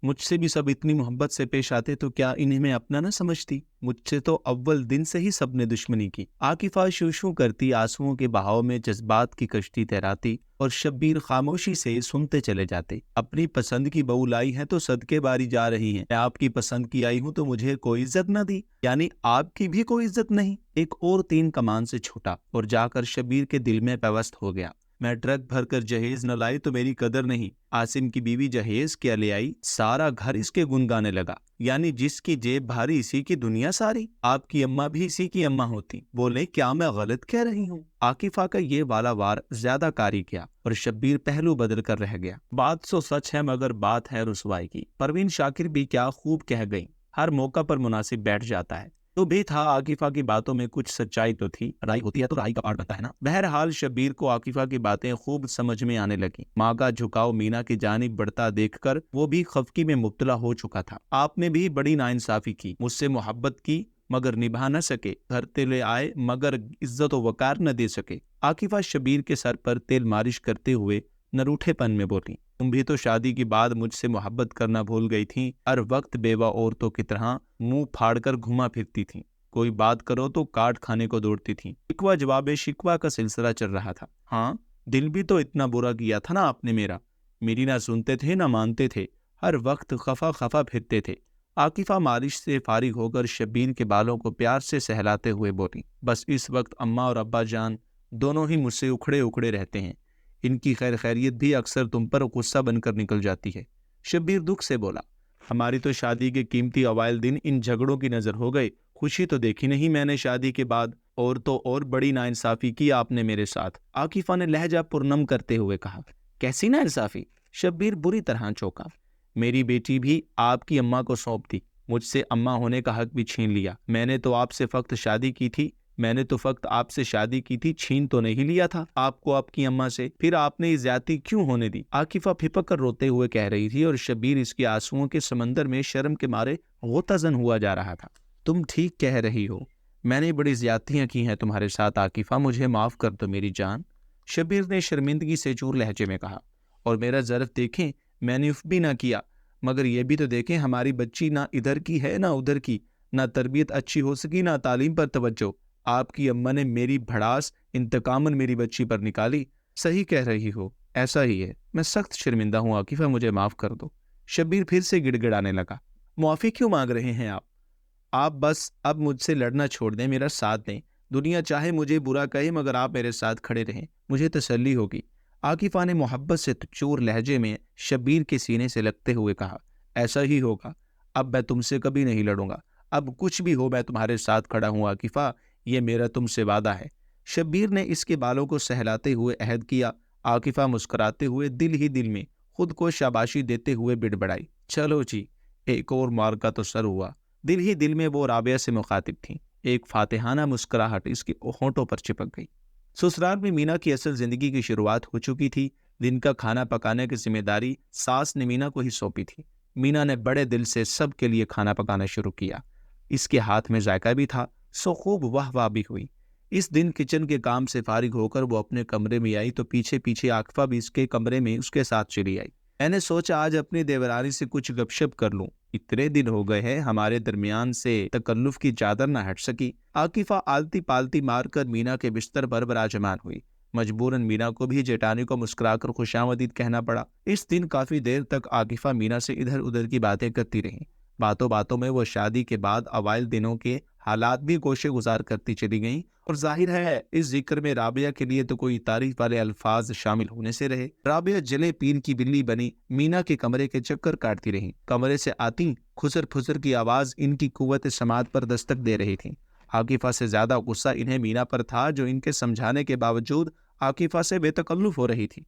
मुझ से भी सब इतनी मोहब्बत से पेश आते तो क्या इन्हें मैं अपना न समझती? मुझसे तो अव्वल दिन से ही सबने दुश्मनी की। आकिफा शू शू करती आंसुओं के बहाव में जज्बात की कश्ती तैराती और शब्बीर खामोशी से सुनते चले जाते। अपनी पसंद की बहू लाई है तो सदके बारी जा रही हैं। मैं आपकी पसंद की आई हूँ तो मुझे कोई इज्जत न दी, यानी आपकी भी कोई इज्जत नहीं। एक और तीन कमान से छूटा और जाकर शब्बीर के दिल में पेवस्त हो गया। मैं ट्रक भर कर जहेज न लाई तो मेरी कदर नहीं। आसिम की बीवी जहेज क्या ले आई, सारा घर इसके गुन गाने लगा। यानी जिसकी जेब भारी इसी की दुनिया सारी। आपकी अम्मा भी इसी की अम्मा होती। बोले क्या मैं गलत कह रही हूँ? आकिफा का ये वाला वार ज्यादा कारी किया और शब्बीर पहलू बदल कर रह गया। बात तो सच है मगर बात है रुसवाई की। परवीन शाकिर भी क्या खूब कह गई। हर मौका पर मुनासिब बैठ जाता है। तो भी था आकिफा की बातों में कुछ सच्चाई तो थी। राई होती है तो राई का पाठ बनता है ना। बहरहाल शब्बीर को आकिफा की बातें खूब समझ में आने लगी। माँ का झुकाव मीना की जानिब बढ़ता देखकर वो भी खफकी में मुब्तला हो चुका था। आपने भी बड़ी नाइंसाफी की, मुझसे मोहब्बत की मगर निभा न सके, घर तेले आए मगर इज्जत व वकार न दे सके। आकिफा शब्बीर के सर पर तेल मालिश करते हुए नरूठेपन में बोली, तुम भी तो शादी के बाद मुझसे मोहब्बत करना भूल गई थी। हर वक्त बेवा औरतों की तरह मुंह फाड़कर घुमा फिरती थी। कोई बात करो तो काट खाने को दौड़ती थी। शिकवा जवाबे शिकवा का सिलसिला चल रहा था। हाँ, दिल भी तो इतना बुरा किया था ना आपने मेरा। मेरी ना सुनते थे ना मानते थे, हर वक्त खफा खफा फिरते थे। आकिफा मालिश से फारिग होकर शब्बीर के बालों को प्यार से सहलाते हुए बोली, बस इस वक्त अम्मा और अब्बा जान दोनों ही मुझसे उखड़े उखड़े रहते हैं। इनकी खैर खैरियत भी अक्सर तुम पर गुस्सा बनकर निकल जाती है। शब्बीर दुख से बोला, हमारी तो शादी के कीमती अवाइल दिन इन झगड़ों की नजर हो गए। खुशी तो देखी नहीं मैंने शादी के बाद। और तो और बड़ी नाइंसाफी की आपने मेरे साथ। आकिफा ने लहजा पुरनम करते हुए कहा, कैसी नाइंसाफी? शब्बीर बुरी तरह चौंका। मेरी बेटी भी आपकी अम्मा को सौंप दी, मुझसे अम्मा होने का हक भी छीन लिया। मैंने तो आपसे फक्त शादी की थी, छीन तो नहीं लिया था आपको आपकी अम्मा से। फिर आपने ये ज्यादती क्यों होने दी? आकिफा फिपक कर रोते हुए कह रही थी और शब्बीर इसके आंसुओं के समंदर में शर्म के मारे गोताजन हुआ जा रहा था। तुम ठीक कह रही हो, मैंने बड़ी ज्यादतियां की हैं तुम्हारे साथ आकिफा, मुझे माफ कर दो मेरी जान। शब्बीर ने शर्मिंदगी से चूर लहजे में कहा, और मेरा ज़र्फ देखें, मैंने उफ भी ना किया, मगर ये भी तो देखें हमारी बच्ची ना इधर की है ना उधर की, ना तरबियत अच्छी हो सकी ना तालीम पर तवज्जो। आपकी अम्मा ने मेरी भड़ास इंतकामन मेरी बच्ची पर निकाली। सही कह रही हो, ऐसा ही है। मैं सख्त शर्मिंदा हूँ आकिफा, मुझे माफ कर दो। शब्बीर फिर से गिड़गिड़ाने लगा। मुआफ़ी क्यों मांग रहे हैं आप बस अब मुझसे लड़ना छोड़ दें, मेरा साथ दें। दुनिया चाहे मुझे बुरा कहे मगर आप मेरे साथ खड़े रहें, मुझे तसल्ली होगी। आकिफा ने मोहब्बत से चोर लहजे में शब्बीर के सीने से लगते हुए कहा, ऐसा ही होगा। अब मैं तुमसे कभी नहीं लड़ूंगा। अब कुछ भी हो मैं तुम्हारे साथ खड़ा हूँ आकिफा, ये मेरा तुमसे वादा है। शब्बीर ने इसके बालों को सहलाते हुए अहद किया। आकिफा मुस्कुराते हुए दिल ही दिल में खुद को शाबाशी देते हुए बिड़बड़ाई, चलो जी, एक और मार का तो सर हुआ। दिल ही दिल में वो राबिया से मुखातिब थी। एक फातिहाना मुस्कुराहट इसके होंठों पर चिपक गई। ससुराल में मीना की असल जिंदगी की शुरुआत हो चुकी थी। दिन का खाना पकाने की जिम्मेदारी सास ने मीना को ही सौंपी थी। मीना ने बड़े दिल से सबके लिए खाना पकाना शुरू किया। इसके हाथ में जायका भी था, सो खूब वाह वाह भी हुई। इस दिन किचन के काम से फारिग होकर वो अपने कमरे में आई तो पीछे पीछे आकिफा भी इसके कमरे में उसके साथ चली आई। मैंने सोचा आज अपनी देवरानी से कुछ गपशप कर लूं। इतने दिन हो गए हैं हमारे दरमियान से तकल्लुफ की चादर न हट सकी। आकिफा आलती पालती मारकर मीना के बिस्तर पर बराजमान हुई। मजबूरन मीना को भी जेठानी को मुस्कुराकर खुशामदीद कहना पड़ा। इस दिन काफी देर तक आकिफा मीना से इधर उधर की बातें करती रही। बातों बातों में वो शादी के बाद अवाइल दिनों के हालात भी गोशे गुजार करती चली गईं, और जाहिर है इस जिक्र में राबिया के लिए तो कोई तारीफ वाले अल्फाज शामिल होने से रहे। राबिया जले पीन की बिल्ली बनी मीना के कमरे के चक्कर काटती रही। कमरे से आती खुसर फुसर की आवाज इनकी कुव्वत समात पर दस्तक दे रही थी। आकिफा से ज्यादा गुस्सा इन्हें मीना पर था, जो इनके समझाने के बावजूद आकिफा से बेतकल्लुफ हो रही थी।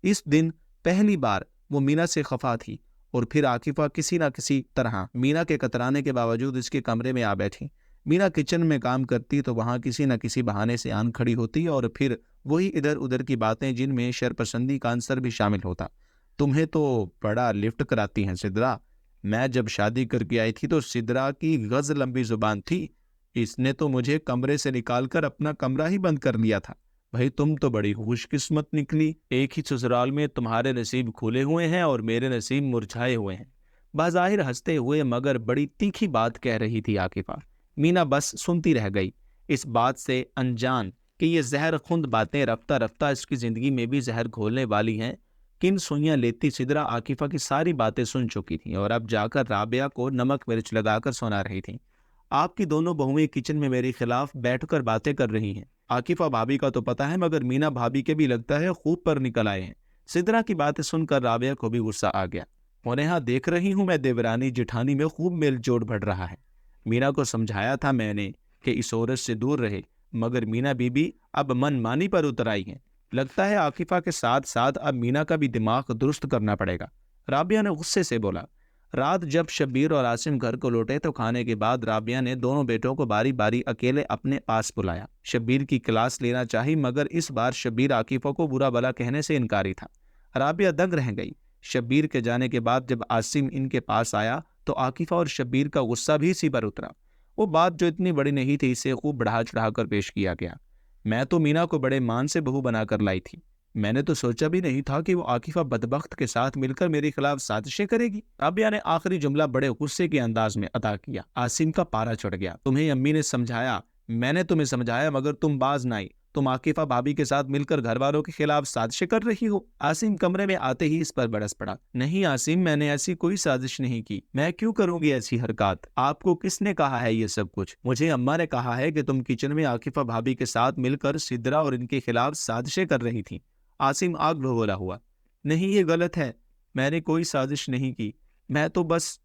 इस दिन पहली बार वो मीना से खफा थी, और फिर आकिफा किसी न किसी तरह मीना के कतराने के बावजूद इसके कमरे में आ बैठी। मीना किचन में काम करती तो वहां किसी न किसी बहाने से आन खड़ी होती, और फिर वही इधर उधर की बातें जिनमें शरपसंदी का आंसर भी शामिल होता। तुम्हें तो बड़ा लिफ्ट कराती हैं सिद्रा। मैं जब शादी करके आई थी तो सिद्रा की गज लंबी जुबान थी। इसने तो मुझे कमरे से निकालकर अपना कमरा ही बंद कर लिया था। भाई तुम तो बड़ी खुशकिस्मत निकली। एक ही ससुराल में तुम्हारे नसीब खुले हुए हैं और मेरे नसीब मुरझाए हुए हैं। बज़ाहिर हंसते हुए मगर बड़ी तीखी बात कह रही थी आकिफा। मीना बस सुनती रह गई, इस बात से अनजान कि ये जहर खुंद बातें रफ्ता रफ्ता इसकी जिंदगी में भी जहर घोलने वाली हैं। किन सुइयां लेती सिदरा आकिफा की सारी बातें सुन चुकी थी और अब जाकर राबिया को नमक मिर्च लगाकर सुना रही थी। आपकी दोनों बहुएं किचन में मेरे खिलाफ बैठकर बातें कर रही हैं। आकिफा भाभी का तो पता है मगर मीना भाभी के भी लगता है खूब पर निकल आए हैं। सिदरा की बातें सुनकर राबिया को भी गुस्सा आ गया। और यहाँ देख रही हूं मैं देवरानी जेठानी में खूब मेल जोड़ बढ़ रहा है। मीना को समझाया था मैंने कि इस औरत से दूर रहे, मगर मीना बीबी अब मनमानी पर उतर आई है। लगता है आकिफा के साथ साथ अब मीना का भी दिमाग दुरुस्त करना पड़ेगा। राबिया ने गुस्से से बोला। रात जब शब्बीर और आसिम घर को लौटे तो खाने के बाद राबिया ने दोनों बेटों को बारी बारी अकेले अपने पास बुलाया। शब्बीर की क्लास लेना चाही मगर इस बार शब्बीर आकिफा को बुरा भला कहने से इनकारी था। राबिया दंग रह गई। शब्बीर के जाने के बाद जब आसिम इनके पास आया तो आकिफा और शब्बीर का गुस्सा भी इसी पर उतरा। वो बात जो इतनी बड़ी नहीं थी इसे खूब बढ़ा चढ़ा कर पेश किया गया। मैं तो मीना को बड़े मान से बहू बनाकर लाई थी। मैंने तो सोचा भी नहीं था कि वो आकिफा बदबख्त के साथ मिलकर मेरे खिलाफ साजिशें करेगी। राबिया ने आखिरी जुमला बड़े गुस्से के अंदाज में अदा किया। आसिम का पारा चढ़ गया। तुम्हें अम्मी ने समझाया, मैंने तुम्हें समझाया मगर तुम बाज न आई। तुम आकिफा भाभी के साथ मिलकर घर वालों के खिलाफ साजिशें कर रही हो। आसिम कमरे में आते ही इस पर बरस पड़ा। नहीं आसिम, मैंने ऐसी कोई साजिश नहीं की। मैं क्यों करूंगी ऐसी हरकत? आपको किसने कहा है ये सब कुछ? मुझे अम्मा ने कहा है कि तुम किचन में आकिफा भाभी के साथ मिलकर सिदरा और इनके खिलाफ साजिशें कर रही थी। आसिम आग भगोला हुआ। नहीं, ये गलत है, मैंने कोई साजिश नहीं की। मैं तो बस।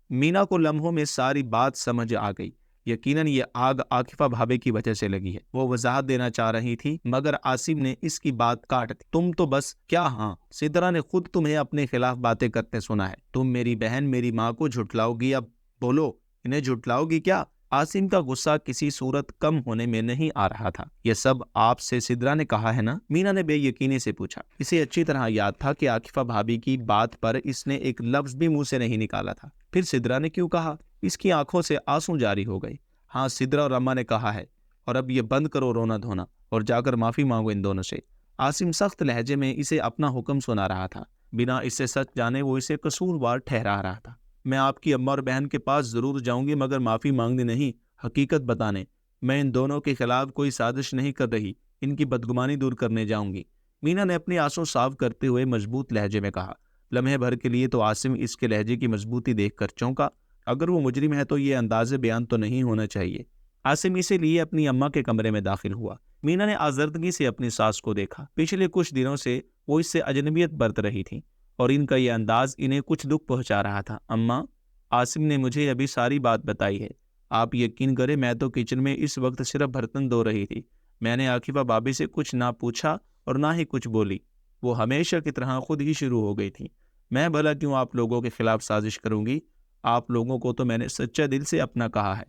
मीना को लम्हों में सारी बात समझ आ गई। यकीनन ये आग आकिफा भाभी की वजह से लगी है। वो वजाहत देना चाह रही थी मगर आसिम ने इसकी बात काट दी। तुम तो बस क्या? हाँ, सिदरा ने खुद तुम्हें अपने खिलाफ बातें करते सुना है। तुम मेरी बहन मेरी माँ को झुठलाओगी? अब बोलो, इन्हें झुठलाओगी क्या? आसिम का गुस्सा किसी सूरत कम होने में नहीं आ रहा था। ये सब आपसे सिदरा ने कहा है ना? मीना ने बेयकीनी से पूछा। इसे अच्छी तरह याद था कि आकिफा भाभी की बात पर इसने एक लफ्ज भी मुंह से नहीं निकाला था। फिर सिदरा ने क्यों कहा? इसकी आंखों से आंसू जारी हो गए। हाँ, सिदरा और अम्मा ने कहा है और अब ये बंद करो रोना धोना और जाकर माफी मांगो इन दोनों से। आसिम सख्त लहजे में इसे अपना हुक्म सुना रहा था। बिना इससे सच जाने वो इसे कसूरवार ठहरा रहा था। मैं आपकी अम्मा और बहन के पास जरूर जाऊंगी मगर माफी मांगने नहीं, हकीकत बताने। मैं इन दोनों के खिलाफ कोई साजिश नहीं कर रही, इनकी बदगुमानी दूर करने जाऊंगी। मीना ने अपनी आंसू साफ करते हुए मजबूत लहजे में कहा। लम्हे भर के लिए तो आसिम इसके लहजे की मजबूती देखकर चौंका। अगर वो मुजरिम है तो ये अंदाजे बयान तो नहीं होना चाहिए। आसिम इसीलिए अपनी अम्मा के कमरे में दाखिल हुआ। मीना ने आजर्दगी से अपनी सास को देखा। पिछले कुछ दिनों से वो इससे अजनबियत बरत रही थी और इनका यह अंदाज इन्हें कुछ दुख पहुंचा रहा था। अम्मा, आसिम ने मुझे अभी सारी बात बताई है। आप यकीन करें, मैं तो किचन में इस वक्त सिर्फ बर्तन धो रही थी। मैंने आकिफा भाभी से कुछ ना पूछा और ना ही कुछ बोली। वो हमेशा की तरह खुद ही शुरू हो गई थी। मैं भला क्यों आप लोगों के खिलाफ साजिश करूंगी? आप लोगों को तो मैंने सच्चा दिल से अपना कहा है।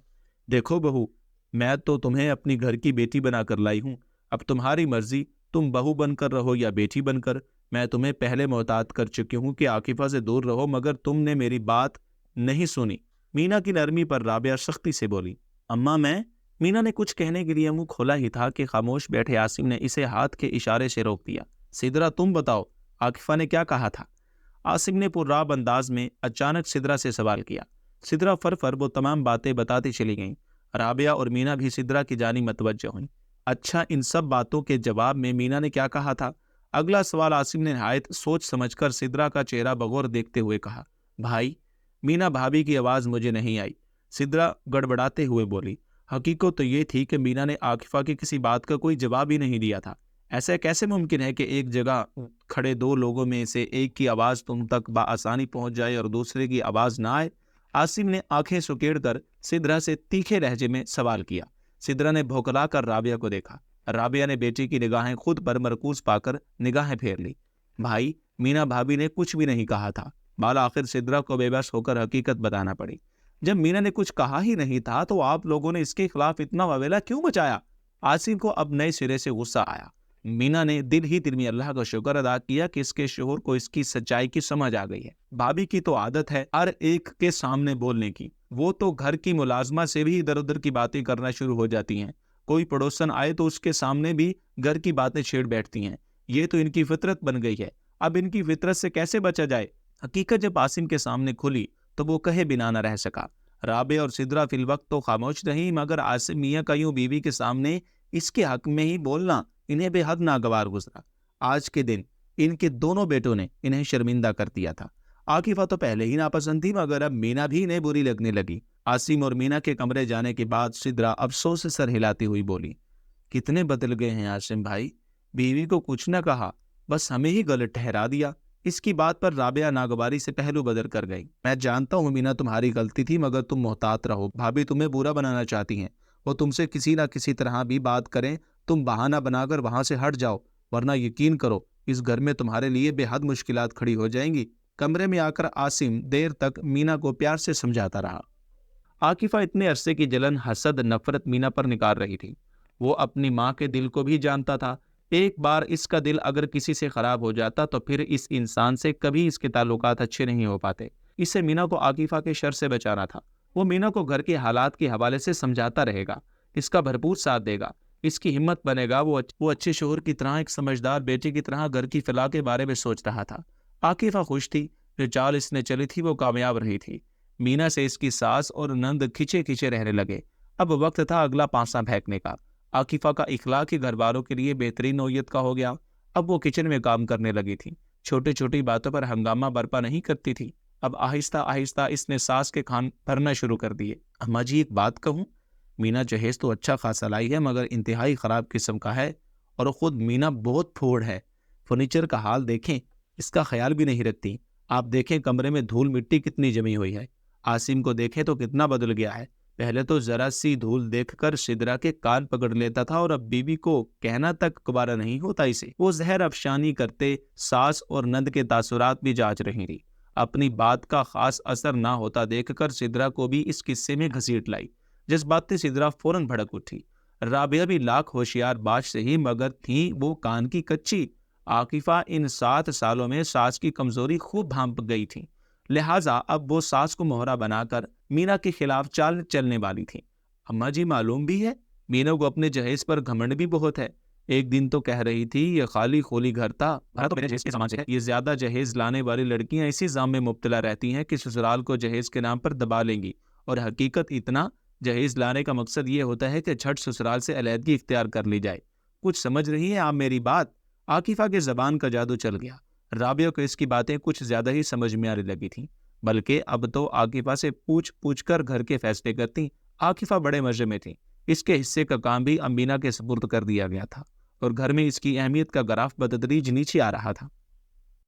देखो बहू, मैं तो तुम्हें अपनी घर की बेटी बनाकर लाई हूँ। अब तुम्हारी मर्जी, तुम बहू बनकर रहो या बेटी बनकर। मैं तुम्हें पहले मोहतात कर चुकी हूँ कि आकिफा से दूर रहो मगर तुमने मेरी बात नहीं सुनी। मीना की नरमी पर राबिया सख्ती से बोली। अम्मा, मैं। मीना ने कुछ कहने के लिए मुंह खोला ही था कि खामोश बैठे आसिम ने इसे हाथ के इशारे से रोक दिया। सिदरा, तुम बताओ, आकिफा ने क्या कहा था? आसिम ने पुर्राब अंदाज में अचानक सिदरा से सवाल किया। सिदरा फर वो तमाम बातें बताती चली गईं। राबिया और मीना भी सिदरा की जानी मतवज्जह हुईं। अच्छा, इन सब बातों के जवाब में मीना ने क्या कहा था? अगला सवाल आसिम ने नहायत सोच समझकर सिदरा का चेहरा बगौर देखते हुए कहा। भाई। मीना भाभी की आवाज मुझे नहीं आई। सिदरा गड़बड़ाते हुए बोली। हकीकत तो ये थी कि मीना ने आकिफा की किसी बात का कोई जवाब ही नहीं दिया था। ऐसा कैसे मुमकिन है कि एक जगह खड़े दो लोगों में से एक की आवाज तुम तक बाआसानी पहुंच जाए और दूसरे की आवाज ना आए? आसिम ने आंखें सुकेड़कर सिदरा से तीखे लहजे में सवाल किया। सिदरा ने भौंकला कर राबिया को देखा। राबिया ने बेटी की निगाहें खुद पर मरकूज पाकर निगाहें फेर ली। भाई, मीना भाभी ने कुछ भी नहीं कहा था। बाल आखिर सिदरा को बेबस होकर हकीकत बताना पड़ी। जब मीना ने कुछ कहा ही नहीं था तो आप लोगों ने इसके खिलाफ इतना ववेला क्यों मचाया? आसिम को अब नए सिरे से गुस्सा आया। मीना ने दिल ही दिल में अल्लाह का शुक्र अदा किया कि इसके शोहर को इसकी सच्चाई की समझ आ गई है। भाभी की तो आदत है हर एक के सामने बोलने की। वो तो घर की मुलाजमा से भी इधर उधर की बातें करना शुरू हो जाती हैं। कोई पड़ोसन आए तो उसके सामने भी घर की बातें छेड़ बैठती हैं। ये तो इनकी फितरत बन गई है। अब इनकी फितरत से कैसे बचा जाए? حقیقت جب عاصم کے سامنے کھلی تو وہ کہے بنا نہ رہ سکا۔ رابعہ اور سدرا فی الوقت تو خاموش رہی، مگر عاصم میاں کا یوں بیوی کے سامنے اس کے حق میں ہی بولنا انہیں بے حد ناگوار گزرا۔ آج کے دن ان کے دونوں بیٹوں نے انہیں شرمندہ کر دیا تھا۔ عاقفہ تو پہلے ہی ناپسند تھی، مگر اب مینا بھی انہیں بری لگنے لگی۔ عاصم اور مینا کے کمرے جانے کے بعد سدرا افسوس سے سر ہلاتی ہوئی بولی، کتنے بدل گئے ہیں عاصم بھائی، بیوی کو کچھ نہ کہا، بس ہمیں ہی غلط ٹھہرا دیا۔ اس کی بات پر رابعہ ناگواری سے پہلو بدل کر گئی۔ میں جانتا ہوں مینا تمہاری غلطی تھی، مگر تم محتاط رہو، بھابھی تمہیں برا بنانا چاہتی ہیں، وہ تم سے کسی نہ کسی طرح بھی بات کریں، تم بہانہ بنا کر وہاں سے ہٹ جاؤ، ورنہ یقین کرو اس گھر میں تمہارے لیے بے حد مشکلات کھڑی ہو جائیں گی۔ کمرے میں آ کر عاصم دیر تک مینا کو پیار سے سمجھاتا رہا۔ عاقفہ اتنے عرصے کی جلن، حسد، نفرت مینا پر نکال رہی تھی۔ وہ اپنی ماں کے دل کو بھی جانتا تھا، ایک بار اس کا دل اگر کسی سے خراب ہو جاتا تو پھر اس انسان سے کبھی اس کے تعلقات اچھے نہیں ہو پاتے۔ اس سے مینا کو عاقفہ کے شر سے بچانا تھا۔ وہ مینا کو گھر کے حالات کے حوالے سے سمجھاتا رہے گا، اس کا بھرپور ساتھ دے گا، اس کی ہمت بنے گا۔ وہ اچھے شوہر کی طرح، ایک سمجھدار بیٹے کی طرح گھر کی فلاح کے بارے میں سوچ رہا تھا۔ عاقفہ خوش تھی، جو چال اس نے چلی تھی وہ کامیاب رہی تھی۔ مینا سے اس کی ساس اور نند کھچے کھچے رہنے لگے۔ اب وقت تھا اگلا پانسا پھینکنے کا۔ عاقفہ کا اخلاق ہی گھر والوں کے لیے بہترین نوعیت کا ہو گیا۔ اب وہ کچن میں کام کرنے لگی تھی، چھوٹی چھوٹی باتوں پر ہنگامہ برپا نہیں کرتی تھی۔ اب آہستہ آہستہ اس نے ساس کے کھان بھرنا شروع کر دیے۔ اماں جی ایک بات کہوں، مینا جہیز تو اچھا خاصا لائی ہے، مگر انتہائی خراب قسم کا ہے، اور خود مینا بہت پھوڑ ہے۔ فرنیچر کا حال دیکھیں، اس کا خیال بھی نہیں رکھتی۔ آپ دیکھیں کمرے میں دھول مٹی کتنی جمی ہوئی ہے۔ عاصم کو دیکھیں تو کتنا بدل گیا ہے۔ پہلے تو ذرا سی دھول دیکھ کر سدرا کے کان پکڑ لیتا تھا، اور اب بیوی کو کہنا تک گوارا نہیں ہوتا اسے۔ وہ زہر افشانی کرتے ساس اور نند کے تاثرات بھی جانچ رہی تھی۔ اپنی بات کا خاص اثر نہ ہوتا دیکھ کر سدرا کو بھی اس قصے میں گھسیٹ لائی۔ جذباتی سدرا فوراً بھڑک اٹھی۔ رابعہ بھی لاکھ ہوشیار باش سے ہی، مگر تھی وہ کان کی کچی۔ عاقفہ ان 7 سالوں میں ساس کی کمزوری خوب بھانپ گئی تھی، لہٰذا اب وہ ساس کو مہرا بنا کر مینا کے خلاف چال چلنے والی تھی۔ اماں جی معلوم بھی ہے، مینا کو اپنے جہیز پر گھمنڈ بھی بہت ہے۔ ایک دن تو کہہ رہی تھی یہ خالی خولی گھر تھا، بھرا تو میرے جہیز کے سامان سے ہے۔ یہ زیادہ جہیز لانے والی لڑکیاں اسی ظام میں مبتلا رہتی ہیں کہ سسرال کو جہیز کے نام پر دبا لیں گی، اور حقیقت اتنا جہیز لانے کا مقصد یہ ہوتا ہے کہ جھٹ سسرال سے علیحدگی اختیار کر لی جائے۔ کچھ سمجھ رہی ہیں آپ میری بات؟ عاقفہ کے زبان کا جادو چل گیا۔ رابعہ کو اس کی باتیں کچھ زیادہ ہی سمجھ میں آنے لگی تھیں، بلکہ اب تو عاقفہ سے پوچھ کر گھر کے فیصلے کرتی۔ عاقفہ بڑے مزے میں تھی، اس کے حصے کا کام بھی امینا کے سپرد کر دیا گیا تھا، اور گھر میں اس کی اہمیت کا گراف بتدریج نیچے آ رہا تھا۔